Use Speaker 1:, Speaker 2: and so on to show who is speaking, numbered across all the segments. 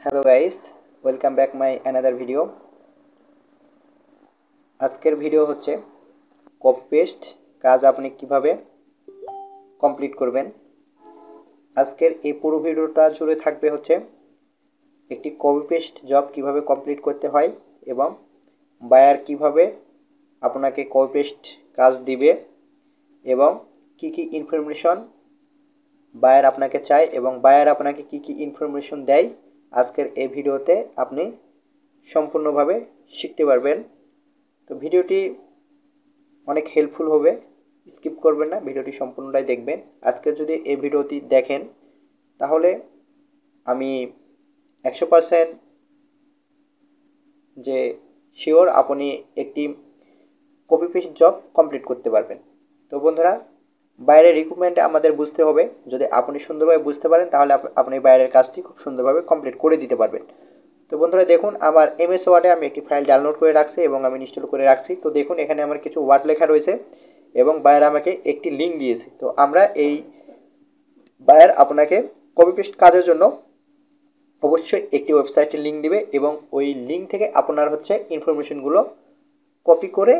Speaker 1: Hello guys, welcome back my another video. আজকের video হচ্ছে copy paste কাজ আপনি কিভাবে কমপ্লিট করবেন। আজকের এই পুরো ভিডিওটা জুড়ে থাকবে হচ্ছে একটি কপি পেস্ট জব কিভাবে কমপ্লিট করতে হয় এবং বায়ার কিভাবে আপনাকে কপি পেস্ট কাজ দিবে এবং কি কি ইনফরমেশন বায়ার আপনাকে চায় এবং বায়ার আপনাকে কি কি ইনফরমেশন দেয়। আজকের এই ভিডিওতে আপনি সম্পূর্ণভাবে শিখতে পারবেন। তো ভিডিওটি অনেক হেল্পফুল হবে, স্কিপ করবেন না, ভিডিওটি সম্পূর্ণটাই দেখবেন। আজকে যদি এই ভিডিওটি দেখেন তাহলে আমি 100% যে শিওর আপনি একটি কপি পেস্ট জব কমপ্লিট করতে পারবেন। তো বন্ধুরা, বাইরের রিক্রুটমেন্ট আমাদের বুঝতে হবে। যদি আপনি সুন্দরভাবে বুঝতে পারেন তাহলে আপনি বাইরের কাজটি খুব সুন্দরভাবে কমপ্লিট করে দিতে পারবেন। তো বন্ধুরা দেখুন, আমার এমএস ওয়ার্ডে আমি একটি ফাইল ডাউনলোড করে রাখছি এবং আমি ইনস্টল করে রাখছি। তো দেখুন, এখানে আমার কিছু ওয়ার্ড লেখা রয়েছে এবং বায়ার আমাকে একটি লিঙ্ক দিয়েছে। তো আমরা এই বায়ার আপনাকে কপি পেস্ট কাজের জন্য অবশ্যই একটি ওয়েবসাইটের লিঙ্ক দিবে এবং ওই লিঙ্ক থেকে আপনার হচ্ছে ইনফরমেশনগুলো কপি করে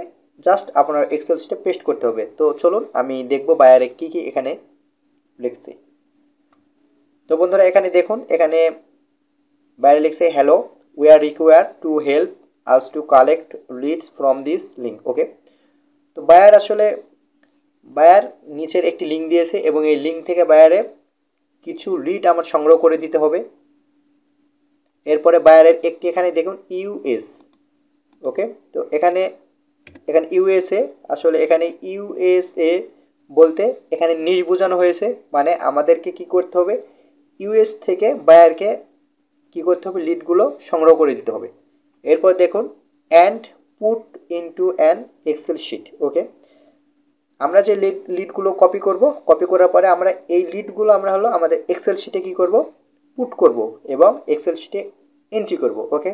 Speaker 1: জাস্ট আপনার এক্সেল শিটে পেস্ট করতে হবে। তো চলুন আমি দেখব বায়ারে কী কী এখানে লিখছি। তো বন্ধুরা এখানে দেখুন, এখানে বাইরে লিখছে hello, we are require to help us to collect leads from this link. Okay, তো বায়ার নিচের একটি লিঙ্ক দিয়েছে এবং এই লিঙ্ক থেকে বায়ারে কিছু লিড আমার সংগ্রহ করে দিতে হবে। এরপরে বায়ারের একটি এখানে দেখুন ইউএস। ওকে, তো এখানে ইউএসএ, আসলে এখানে ইউএসএ বলতে এখানে নিশ বোঝানো হয়েছে, মানে আমাদেরকে কি করতে হবে, ইউএস থেকে বায়ারকে কি করতে হবে, লিডগুলো সংগ্রহ করে দিতে হবে। এরপর দেখুন and put into an excel sheet. Okay, আমরা যে লিডগুলো কপি করব, কপি করার পরে আমরা এই লিডগুলো আমরা হলো আমাদের এক্সেল শিটে কি করব, পুট করব এবং এক্সেল শিটে এন্ট্রি করব। ওকে,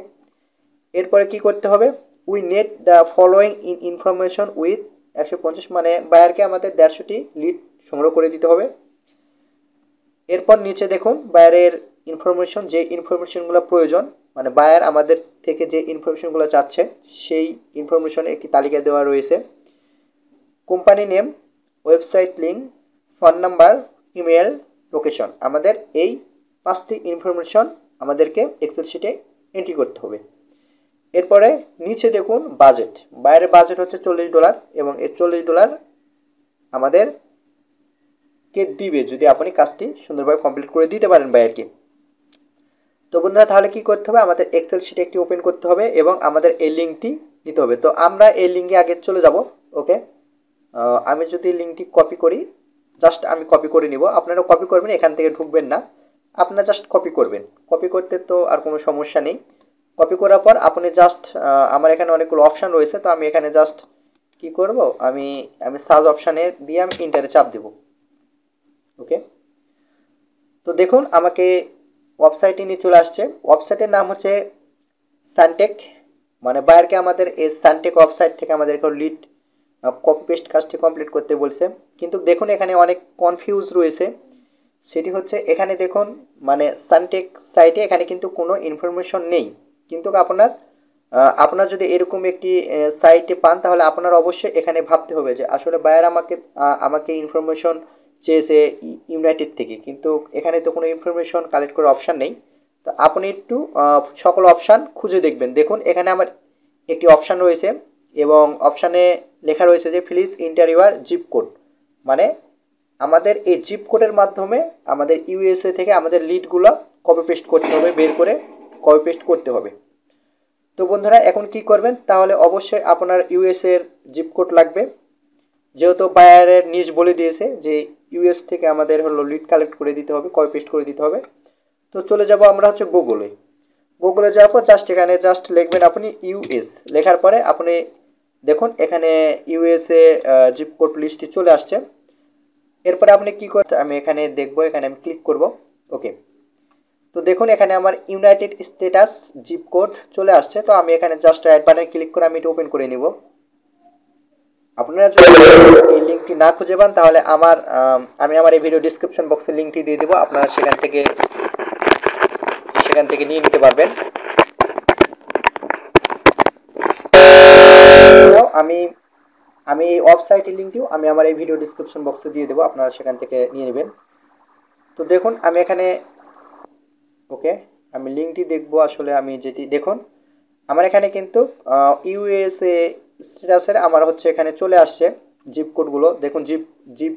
Speaker 1: এরপরে কি করতে হবে, we net the following information with 150, মানে বায়ারকে আমাদের 150টি লিড সংগ্রহ করে দিতে হবে। এরপর নিচে দেখুন বায়ারের ইনফরমেশন, যে ইনফরমেশনগুলো প্রয়োজন, মানে বায়ার আমাদের থেকে যে ইনফরমেশনগুলো চাচ্ছে সেই ইনফরমেশন একটি তালিকা দেওয়া রয়েছে। Company name, website link, phone number, email, location, আমাদের এই 5টি ইনফরমেশন আমাদেরকে এক্সেল শিটে এন্ট্রি করতে হবে। এরপরে নিচে দেখুন বাজেট, বাইরের বাজেট হচ্ছে $40 এবং এই $40 আমাদের কে দিবে যদি আপনি কাজটি সুন্দরভাবে কমপ্লিট করে দিতে পারেন বায়ারকে। তো বন্ধুরা তাহলে কি করতে হবে, আমাদের এক্সেল শিটে একটি ওপেন করতে হবে এবং আমাদের এই লিঙ্কটি দিতে হবে। তো আমরা এই লিঙ্কে আগে চলে যাব। ওকে, আমি যদি লিঙ্কটি কপি করি, জাস্ট আমি কপি করে নিব, আপনারা কপি করবেন, এখান থেকে ঢুকবেন না, আপনারা জাস্ট কপি করবেন। কপি করতে তো আর কোনো সমস্যা নেই। কপি করার পর আপনি জাস্ট আমার এখানে অনেকগুলো অপশান রয়েছে, তো আমি এখানে জাস্ট কি করব, আমি সার্চ অপশানে দিয়ে আমি ইন্টারে চাপ দেব। ওকে, তো দেখুন আমাকে ওয়েবসাইটে নিয়ে চলে আসছে। ওয়েবসাইটের নাম হচ্ছে সানটেক, মানে বায়ারকে আমাদের এই সানটেক ওয়েবসাইট থেকে আমাদের লিড কপি পেস্ট কাজটি কমপ্লিট করতে বলছে। কিন্তু দেখুন এখানে অনেক কনফিউজ রয়েছে, সেটি হচ্ছে এখানে দেখুন, মানে সানটেক সাইটে এখানে কিন্তু কোনো ইনফরমেশন নেই। কিন্তু আপনার যদি এরকম একটি সাইটে পান তাহলে আপনার অবশ্যই এখানে ভাবতে হবে যে আসলে বায়ার আমাকে ইনফরমেশন চেয়েছে ইউনাইটেড থেকে, কিন্তু এখানে তো কোনো ইনফরমেশন কালেক্ট করার অপশান নেই। তো আপনি একটু সকল অপশান খুঁজে দেখবেন। দেখুন এখানে আমার একটি অপশান রয়েছে এবং অপশানে লেখা রয়েছে যে please enter your zip code, মানে আমাদের এই জিপ কোডের মাধ্যমে আমাদের ইউএসএ থেকে আমাদের লিডগুলো কপি পেস্ট করতে হবে, বের করে কপি পেস্ট করতে হবে। তো বন্ধুরা এখন কি করবেন, তাহলে অবশ্যই আপনার ইউএস এর জিপ কোড লাগবে, যেহেতু বায়ারের নিজ বলে দিয়েছে যে ইউএস থেকে আমাদের হলো লিড কালেক্ট করে দিতে হবে, কপি পেস্ট করে দিতে হবে। তো চলে যাব আমরা হচ্ছে গুগলে যাওয়ার পর জাস্ট এখানে জাস্ট লিখবেন আপনি ইউএস, লেখার পরে আপনি দেখুন এখানে ইউএসএ জিপ কোড লিস্টটি চলে আসছে। এরপরে আপনি কি করতে, আমি এখানে দেখবো, এখানে আমি ক্লিক করব। ওকে, তো দেখুন এখানে আমার ইউনাইটেড স্টেটাস জিপ কোড চলে আসছে। তো আমি এখানে জাস্ট অ্যাড বাটনে ক্লিক করে আমি এটা ওপেন করে নিব। আপনারা যদি এই লিঙ্কটি না খুঁজে পান তাহলে আমি আমার এই ভিডিও ডিসক্রিপশন বক্সে লিঙ্কটি দিয়ে দেবো, আপনারা সেখান থেকে সেখান থেকে নিয়ে নিতে পারবেন। আমি আমি এই ওয়েবসাইটের লিঙ্কটিও আমি আমার এই ভিডিও ডিসক্রিপশন বক্সে দিয়ে দেবো, আপনারা সেখান থেকে নিয়ে নেবেন। তো দেখুন আমি এখানে ওকে আমি লিঙ্কটি দেখবো। আসলে আমি যেটি দেখুন আমার এখানে কিন্তু ইউএসএ স্ট্যাটাসের আমার হচ্ছে এখানে চলে আসছে জিপ কোডগুলো। দেখুন জিপ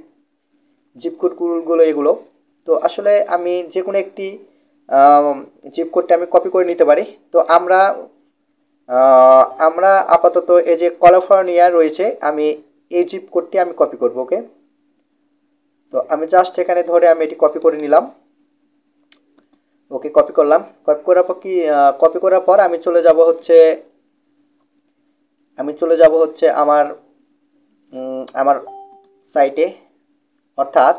Speaker 1: জিপ কোডগুলো এগুলো। তো আসলে আমি যে কোনো একটি জিপ কোডটা আমি কপি করে নিতে পারি। তো আমরা আপাতত এই যে ক্যালিফোর্নিয়া রয়েছে, আমি এই জিপ কোডটি আমি কপি করব। ওকে, তো আমি জাস্ট এখানে ধরে আমি এটি কপি করে নিলাম। ওকে, কপি করলাম। কপি করার পর আমি চলে যাব হচ্ছে আমার আমার সাইটে, অর্থাৎ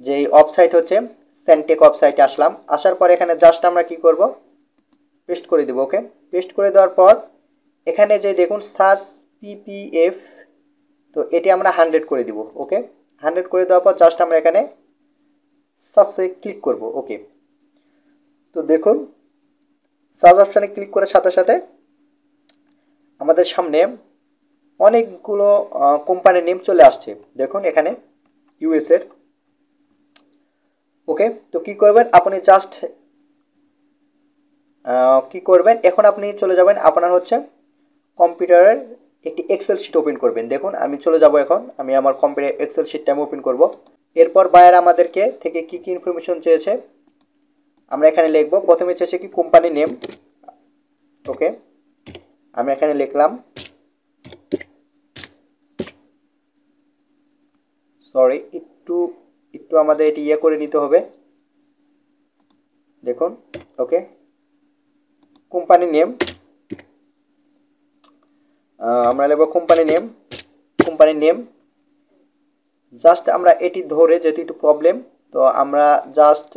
Speaker 1: যেই ওয়েবসাইট হচ্ছে সেন্টেক ওয়েবসাইটে আসলাম। আসার পর এখানে জাস্ট আমরা কি করব, পেস্ট করে দেব। ওকে, পেস্ট করে দেওয়ার পর এখানে যে দেখুন সার্চ পিপিএফ, তো এটি আমরা 100 করে দিব। ওকে, 100 করে দেওয়ার পর জাস্ট আমরা এখানে সার্চে ক্লিক করব। ওকে, তো দেখুন সার্চ অপশানে ক্লিক করার সাথে সাথে আমাদের সামনে অনেকগুলো কোম্পানির নেম চলে আসছে। দেখুন এখানে ইউএস এর। ওকে, তো কি করবেন আপনি জাস্ট কি করবেন এখন আপনি চলে যাবেন আপনার হচ্ছে কম্পিউটারের একটি এক্সেল শিট ওপেন করবেন। দেখুন আমি চলে যাব, এখন আমি আমার কম্পিউটার এক্সেল শিটটা আমি ওপেন করব। এরপর বায়ার আমাদেরকে থেকে কি কি ইনফরমেশন চেয়েছে আমরা এখানে লিখব। প্রথমে চেয়েছে কি কোম্পানি নেম। ওকে, আমি এখানে লিখলাম, সরি একটু একটু আমাদের এটি ইয়ে করে নিতে হবে। দেখুন ওকে, কোম্পানি নেম আমরা লিখব কোম্পানি নেম। জাস্ট আমরা এটি ধরে, যেহেতু একটু প্রবলেম, তো আমরা জাস্ট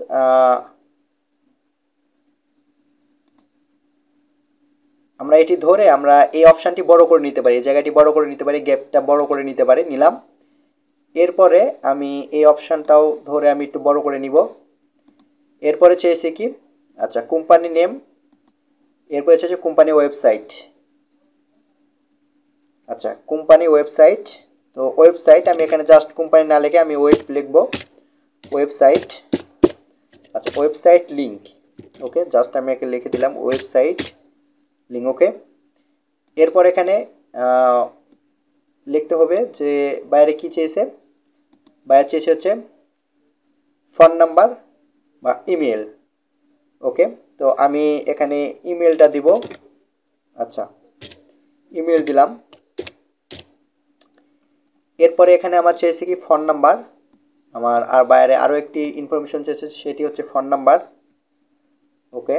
Speaker 1: আমরা এটি ধরে আমরা এই অপশানটি বড় করে নিতে পারি, এই জায়গাটি বড় করে নিতে পারি, গ্যাপটা বড় করে নিতে পারি, নিলাম। এরপরে আমি এই অপশানটাও ধরে আমি একটু বড় করে নিব। এরপরে চেয়েছি কি, আচ্ছা কোম্পানি নেম, এরপরে চেয়েছে কোম্পানি ওয়েবসাইট। আচ্ছা কোম্পানি ওয়েবসাইট, তো ওয়েবসাইট আমি এখানে জাস্ট কোম্পানি না লিখে আমি ওয়েব লিখব, ওয়েবসাইট। আচ্ছা ওয়েবসাইট লিঙ্ক। ওকে, জাস্ট আমি এখানে লিখে দিলাম ওয়েবসাইট লিঙ্ক। ওকে, এরপর এখানে লিখতে হবে যে বাইরে কি চেয়েছে, বাইরে চেয়েছে হচ্ছে ফোন নাম্বার বা ইমেল। ওকে, তো আমি এখানে ইমেলটা দিব। আচ্ছা ইমেল দিলাম। এরপরে এখানে আমার চেয়েছে কি ফোন নাম্বার, আমার আর বাইরে আরও একটি ইনফরমেশন চেয়েছে, সেটি হচ্ছে ফোন নাম্বার। ওকে,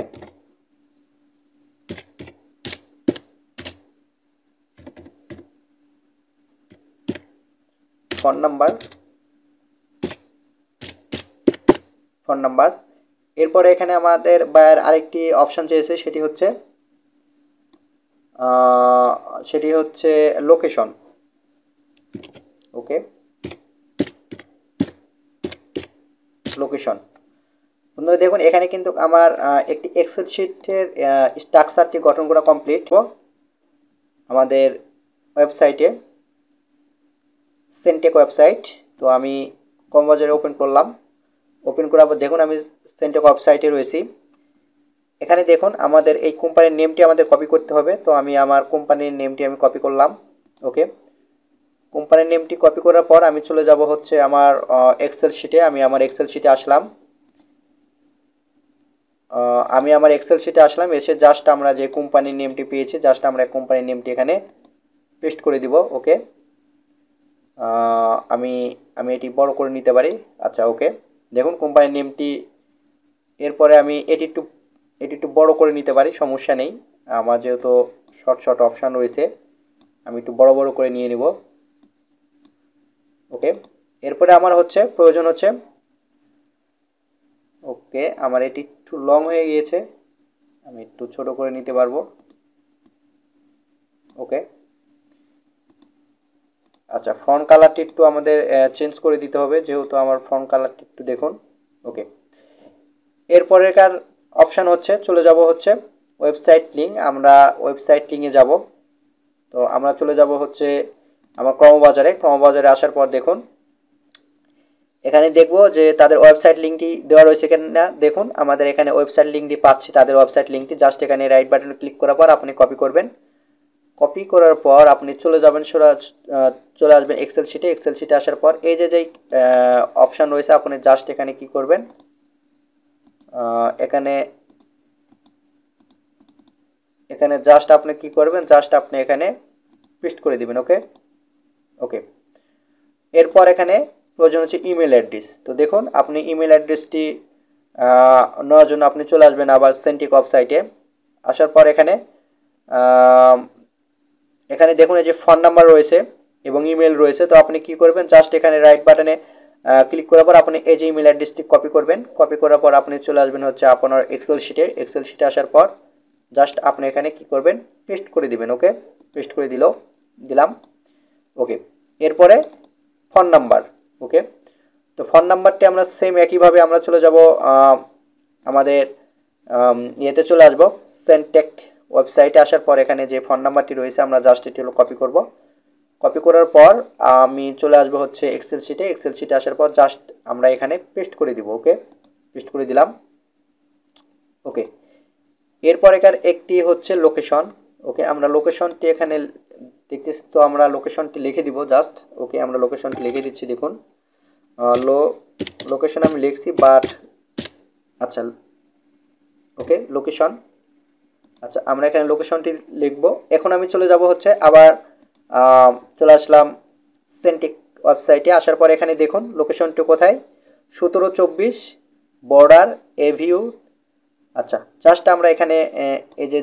Speaker 1: ফোন নাম্বার। এরপরে এখানে আমাদের বাইরের আরেকটি অপশন চেয়েছে, সেটি হচ্ছে লোকেশন। ওকে, লোকেশন। বন্ধুরা দেখুন এখানে কিন্তু আমার একটি এক্সেল শিটের স্ট্রাকচারটি গঠন করা কমপ্লিট। আমাদের ওয়েবসাইটে সেন্টেক ওয়েবসাইট, তো আমি কমবাজারে ওপেন করলাম। ওপেন করার পর দেখুন আমি সেন্টেক ওয়েবসাইটে রয়েছি। এখানে দেখুন আমাদের এই কোম্পানির নেমটি আমাদের কপি করতে হবে, তো আমি আমার কোম্পানির নেমটি আমি কপি করলাম। ওকে, কোম্পানির নেমটি কপি করার পর আমি চলে যাব হচ্ছে আমার এক্সেল শিটে। আমি আমার এক্সেল শিটে আসলাম। এসে জাস্ট আমরা যে কোম্পানির নেমটি পেয়েছি, জাস্ট আমরা কোম্পানির নেমটি এখানে পেস্ট করে দিব। ওকে, আমি আমি এটি বড় করে নিতে পারি। আচ্ছা ওকে, দেখুন কোম্পানির নেমটি। এরপরে আমি এটি একটু বড় করে নিতে পারি, সমস্যা নেই। আমার যেহেতু শর্ট অপশান রয়েছে, আমি একটু বড় বড় করে নিয়ে নিব। ওকে, এরপরে আমার প্রয়োজন হচ্ছে, ওকে আমার এটি একটু লং হয়ে গিয়েছে, আমি একটু ছোট করে নিতে পারবো। ওকে, আচ্ছা ফন্ট কালারটি একটু আমাদের চেঞ্জ করে দিতে হবে, যেহেতু আমার ফন্ট কালারটি একটু দেখুন। ওকে, এরপরেরকার অপশান হচ্ছে চলে যাব হচ্ছে ওয়েবসাইট লিঙ্ক। আমরা ওয়েবসাইট লিঙ্কে যাব। তো আমরা চলে যাব হচ্ছে আমার ক্রমবাজারে আসার পর দেখুন এখানে দেখব যে তাদের ওয়েবসাইট লিঙ্কটি দেওয়া রয়েছে কিনা। দেখুন আমাদের এখানে ওয়েবসাইট লিঙ্কটি পাচ্ছি, তাদের ওয়েবসাইট লিঙ্কটি। জাস্ট এখানে রাইট বাটনে ক্লিক করার পর আপনি কপি করবেন। কপি করার পর আপনি চলে যাবেন চলে আসবেন এক্সেল শিটে আসার পর এই যে যেই অপশান রয়েছে আপনি জাস্ট এখানে কি করবেন, এখানে এখানে জাস্ট আপনি কি করবেন, জাস্ট আপনি এখানে পেস্ট করে দিবেন। ওকে ওকে এরপর এখানে প্রয়োজন হচ্ছে ইমেল অ্যাড্রেস। তো দেখুন আপনি ইমেল অ্যাড্রেসটি নেওয়ার জন্য আপনি চলে আসবেন আবার সেন্টিক ওয়েবসাইটে। আসার পর এখানে এখানে দেখুন এই যে ফোন নাম্বার রয়েছে এবং ইমেল রয়েছে। তো আপনি কি করবেন, জাস্ট এখানে রাইট বাটনে ক্লিক করার পর আপনি এই যে ইমেল অ্যাড্রেসটি কপি করবেন। কপি করার পর আপনি চলে আসবেন হচ্ছে আপনার এক্সেল শিটে আসার পর জাস্ট আপনি এখানে কি করবেন, পেস্ট করে দিবেন। ওকে পেস্ট করে দিলাম। ওকে এরপরে ফোন নাম্বার। ওকে তো ফোন নাম্বারটি আমরা সেম একইভাবে আমরা চলে যাব আমাদের ইয়েতে চলে আসবো সেন্টেক ওয়েবসাইটে। আসার পর এখানে যে ফোন নাম্বারটি রয়েছে আমরা জাস্ট এটি হলো কপি করব। কপি করার পর আমি চলে আসবো হচ্ছে এক্সেল শিটে আসার পর জাস্ট আমরা এখানে পেস্ট করে দিব। ওকে পেস্ট করে দিলাম। ওকে এরপর এখানে একটি হচ্ছে লোকেশন। ওকে আমরা লোকেশনটি এখানে দেখতেছি, তো আমরা লোকেশনটি লিখে দিব জাস্ট। ওকে আমরা লোকেশনটি লিখে দিচ্ছি। দেখুন লোকেশন আমি লিখছি বাট আচ্ছা ওকে লোকেশন আচ্ছা আমরা এখানে লোকেশনটি লিখব। এখন আমি চলে যাব হচ্ছে আবার চলে আসলাম সেন্টিক ওয়েবসাইটে। আসার পর এখানে দেখুন লোকেশনটি কোথায়, 1724 বর্ডার এভিউ। আচ্ছা জাস্ট আমরা এখানে এই যে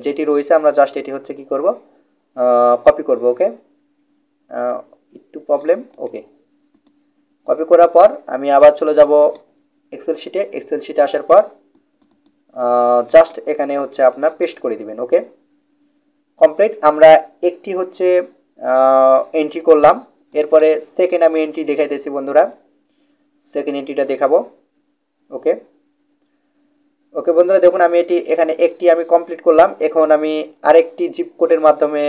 Speaker 1: যেটি রয়েছে আমরা জাস্ট এটি হচ্ছে কি করব, কপি করব। ওকে একটু প্রবলেম। ওকে কপি করার পর আমি আবার চলে যাব এক্সেল শিটে আসার পর জাস্ট এখানে হচ্ছে আপনার পেস্ট করে দিবেন। ওকে কমপ্লিট। আমরা একটি হচ্ছে এন্ট্রি করলাম। এরপরে সেকেন্ড আমি এন্ট্রি দেখাইতেছি বন্ধুরা, সেকেন্ড এন্ট্রিটা দেখাবো। ওকে ওকে বন্ধুরা দেখুন আমি এখানে একটি আমি কমপ্লিট করলাম। এখন আমি আরেকটি জিপ কোডের মাধ্যমে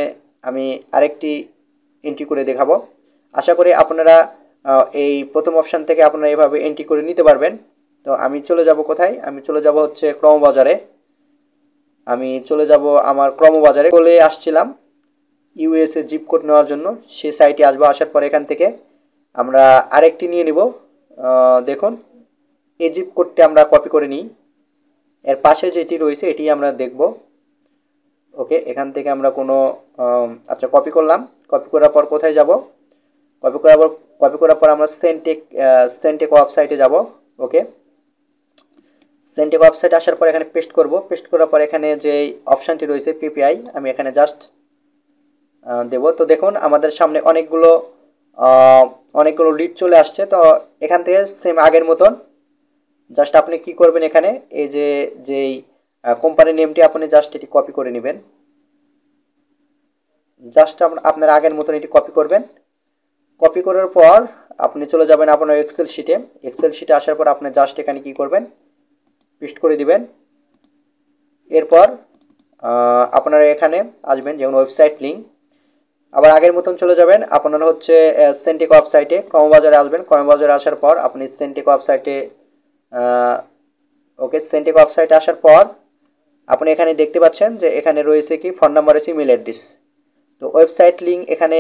Speaker 1: আমি আরেকটি এন্ট্রি করে দেখাবো। আশা করি আপনারা এই প্রথম অপশান থেকে আপনারা এভাবে এন্ট্রি করে নিতে পারবেন। তো আমি চলে যাব কোথায়, আমি চলে যাব হচ্ছে ক্রমবাজারে। আমি চলে যাব আমার ক্রমবাজারে চলে আসছিলাম ইউএসএ জিপ কোড নেওয়ার জন্য। সেই সাইটে আসবো। আসার পর এখান থেকে আমরা আরেকটি নিয়ে নিব। দেখুন এই জিপ কোডটি আমরা কপি করে নিই। এর পাশে যেটি রয়েছে এটি আমরা দেখব। ওকে এখান থেকে আমরা কোনো আচ্ছা কপি করলাম। কপি করার পর কোথায় যাব, কপি করার পর আমরা সেন্টেক ওয়েবসাইটে যাব। ওকে সেন্টেক ওয়েবসাইটে আসার পর এখানে পেস্ট করব। পেস্ট করার পর এখানে যে অপশানটি রয়েছে পিপিআই আমি এখানে জাস্ট দেব। তো দেখুন আমাদের সামনে অনেকগুলো লিড চলে আসছে। তো এখান থেকে সেম আগের মতন জাস্ট আপনি কি করবেন, এখানে এই যে যেই কোম্পানি নেমটি আপনি জাস্ট এটি কপি করে নেবেন। জাস্ট আপনার আগের মতন এটি কপি করবেন। কপি করার পর আপনি চলে যাবেন আপনার এক্সেল শিটে আসার পর আপনি জাস্ট এখানে কি করবেন, পেস্ট করে দিবেন। এরপর আপনারা এখানে আসবেন যেমন ওয়েবসাইট লিঙ্ক, আবার আগের মতন চলে যাবেন। আপনারা হচ্ছে সেন্টিক ওয়েবসাইটে ক্রমবাজারে আসবেন। ক্রমবাজারে আসার পর আপনি সেন্টিক ওয়েবসাইটে ওকে সেন্টিক ওয়েবসাইটে আসার পর আপনি এখানে দেখতে পাচ্ছেন যে এখানে রয়েছে কি ফোন নাম্বার রয়েছে, ইমেল অ্যাড্রেস। তো ওয়েবসাইট লিঙ্ক এখানে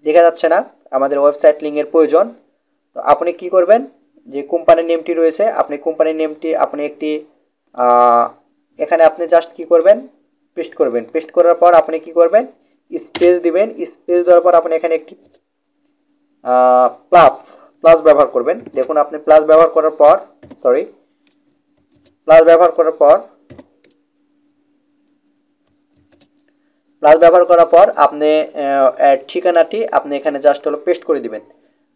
Speaker 1: দেখা যাচ্ছে না, আমাদের ওয়েবসাইট লিঙ্কের প্রয়োজন। তো আপনি কি করবেন, যে কোম্পানির নেমটি রয়েছে আপনি কোম্পানির নেমটি আপনি একটি এখানে আপনি জাস্ট কি করবেন, পেস্ট করবেন। পেস্ট করার পর আপনি কি করবেন, স্পেস দিবেন। স্পেস দেওয়ার পর আপনি এখানে একটি প্লাস ব্যবহার করবেন। দেখুন আপনি প্লাস ব্যবহার করার পর আপনি ঠিকানাটি আপনি এখানে জাস্ট হলো পেস্ট করে দিবেন।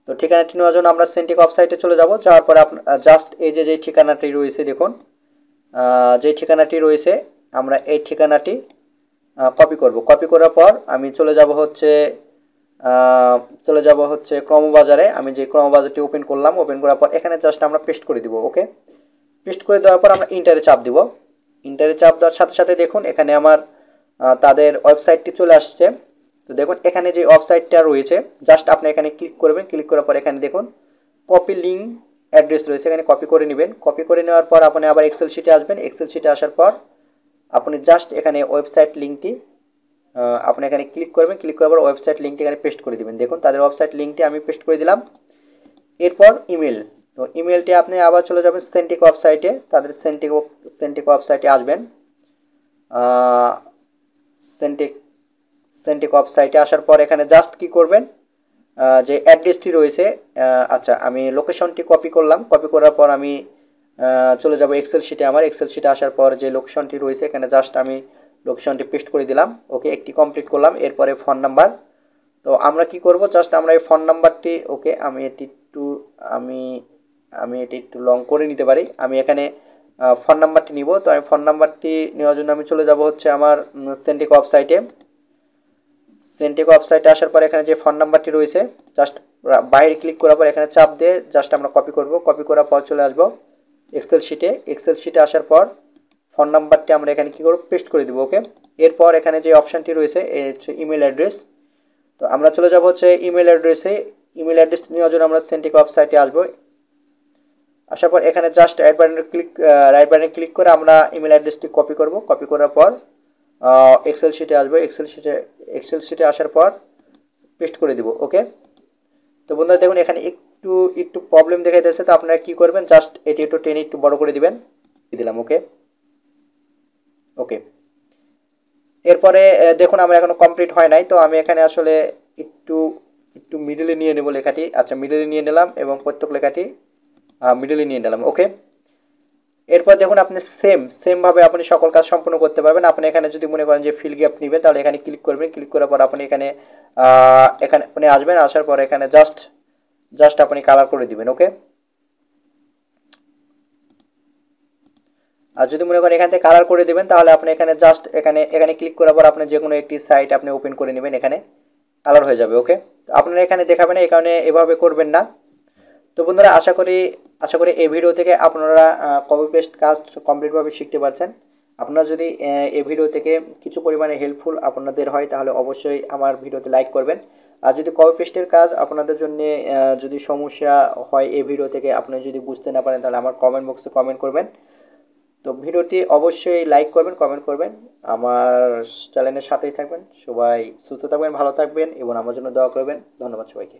Speaker 1: তো ঠিকানাটি নেওয়ার জন্য আমরা সেন্টিক ওয়েবসাইটে চলে যাব। যাওয়ার পরে জাস্ট এই যে ঠিকানাটি রয়েছে দেখুন, যে ঠিকানাটি রয়েছে আমরা এই ঠিকানাটি কপি করব। কপি করার পর আমি চলে যাব হচ্ছে ক্রমবাজারে। আমি যে ক্রমবাজারটি ওপেন করলাম, ওপেন করার পর এখানে জাস্ট আমরা পেস্ট করে দিব। ওকে পেস্ট করে দেওয়ার পর আমরা ইন্টারে চাপ দিব। ইন্টারে চাপ দেওয়ার সাথে সাথে দেখুন এখানে আমার তাদের ওয়েবসাইটটি চলে আসছে। তো দেখুন এখানে যে ওয়েবসাইটটা রয়েছে, জাস্ট আপনি এখানে ক্লিক করবেন। ক্লিক করার পর এখানে দেখুন কপি লিঙ্ক অ্যাড্রেস রয়েছে, এখানে কপি করে নেবেন। কপি করে নেওয়ার পর আপনি আবার এক্সেল শিটে আসবেন। এক্সেল শিটে আসার পর আপনি জাস্ট এখানে ওয়েবসাইট লিঙ্কটি আপনি এখানে ক্লিক করবেন। ক্লিক করার পর ওয়েবসাইট লিঙ্কটি এখানে পেস্ট করে দিবেন। দেখুন তাদের ওয়েবসাইট লিঙ্কটি আমি পেস্ট করে দিলাম। এরপর ইমেল, তো ইমেলটি আপনি আবার চলে যাবেন সেন্টিক ওয়েবসাইটে, তাদের সেন্টিক ওয়েবসাইটে আসবেন। সেন্টিক সেন্টিক ওয়েবসাইটে আসার পর এখানে জাস্ট কি করবেন, যে অ্যাড্রেসটি রয়েছে, আচ্ছা আমি লোকেশনটি কপি করলাম। কপি করার পর আমি চলে যাব এক্সেল শিটে। আমার এক্সেল শিটে আসার পর যে লোকেশনটি রয়েছে এখানে জাস্ট আমি লোকেশনটি পেস্ট করে দিলাম। ওকে, একটি কমপ্লিট করলাম। এরপরে ফোন নাম্বার, তো আমরা কি করব, জাস্ট আমরা এই ফোন নাম্বারটি, ওকে আমি এটি একটু লং করে নিতে পারি। আমি এখানে ফোন নাম্বারটি নিব। তো আমি ফোন নাম্বারটি নেওয়ার জন্য আমি চলে যাব হচ্ছে আমার সেন্টিক ওয়েবসাইটে। সেন্টিক ওয়েবসাইটে আসার পর এখানে যে ফোন নাম্বারটি রয়েছে, জাস্ট বাইরে ক্লিক করার পর এখানে চাপ দিয়ে জাস্ট আমরা কপি করব। কপি করার পর চলে আসব এক্সেল শিটে। এক্সেল শিটে আসার পর ফোন নাম্বারটি আমরা এখানে কী করব, পেস্ট করে দেবো। ওকে, এরপর এখানে যে অপশানটি রয়েছে হচ্ছে ইমেল অ্যাড্রেস। তো আমরা চলে যাব হচ্ছে ইমেল অ্যাড্রেসে। ইমেল অ্যাড্রেস নেওয়ার জন্য আমরা সেন্টিক ওয়েবসাইটে আসবো। আসার পর এখানে জাস্ট রাইট বাটনে ক্লিক করে আমরা ইমেল অ্যাড্রেসটি কপি করব। কপি করার পর এক্সেল শিটে আসবো। এক্সেল শিটে আসার পর পেস্ট করে দিব। ওকে, তো বন্ধুরা দেখুন এখানে একটু প্রবলেম দেখা যাচ্ছে। তো আপনারা কি করবেন, জাস্ট এটি একটু টেনে একটু বড় করে দিবেন। দিলাম। ওকে ওকে, এরপরে দেখুন আমার এখনো কমপ্লিট হয় নাই। তো আমি এখানে আসলে একটু একটু মিডলে নিয়ে নেব লেখাটি। আচ্ছা, মিডলে নিয়ে নিলাম এবং প্রত্যেক লেখাটি মিডলে নিয়ে নিলাম। ওকে, এরপর দেখুন আপনি সেমভাবে আপনি সকল কাজ সম্পূর্ণ করতে পারবেন। আপনি এখানে যদি মনে করেন যে ফিল গ্যাপ নেবেন, তাহলে এখানে ক্লিক করবেন। ক্লিক করার পর আপনি এখানে আপনি আসবেন। আসার পর এখানে জাস্ট আপনি কালার করে দিবেন। ওকে, আর যদি মনে করেন এখান থেকে কালার করে দেবেন, তাহলে আপনি এখানে জাস্ট এখানে ক্লিক করার পর আপনি যে কোনো একটি সাইট আপনি ওপেন করে নেবেন, এখানে কালার হয়ে যাবে। ওকে, তো আপনারা এখানে দেখাবেন, এই কারণে এভাবে করবেন না। তো বন্ধুরা আশা করি এই ভিডিও থেকে আপনারা কপি পেস্ট কাজ কমপ্লিটভাবে শিখতে পারছেন। আপনারা যদি এই ভিডিও থেকে কিছু পরিমাণে হেল্পফুল আপনাদের হয়, তাহলে অবশ্যই আমার ভিডিওতে লাইক করবেন। আর যদি কপি পেস্টের কাজ আপনাদের জন্য যদি সমস্যা হয় এই ভিডিও থেকে, আপনি যদি বুঝতে না পারেন, তাহলে আমার কমেন্ট বক্সে কমেন্ট করবেন। তো ভিডিওটি অবশ্যই লাইক করবেন, কমেন্ট করবেন, আমার চ্যানেলের সাথেই থাকবেন। সবাই সুস্থ থাকবেন, ভালো থাকবেন এবং আমার জন্য দোয়া করবেন। ধন্যবাদ সবাইকে।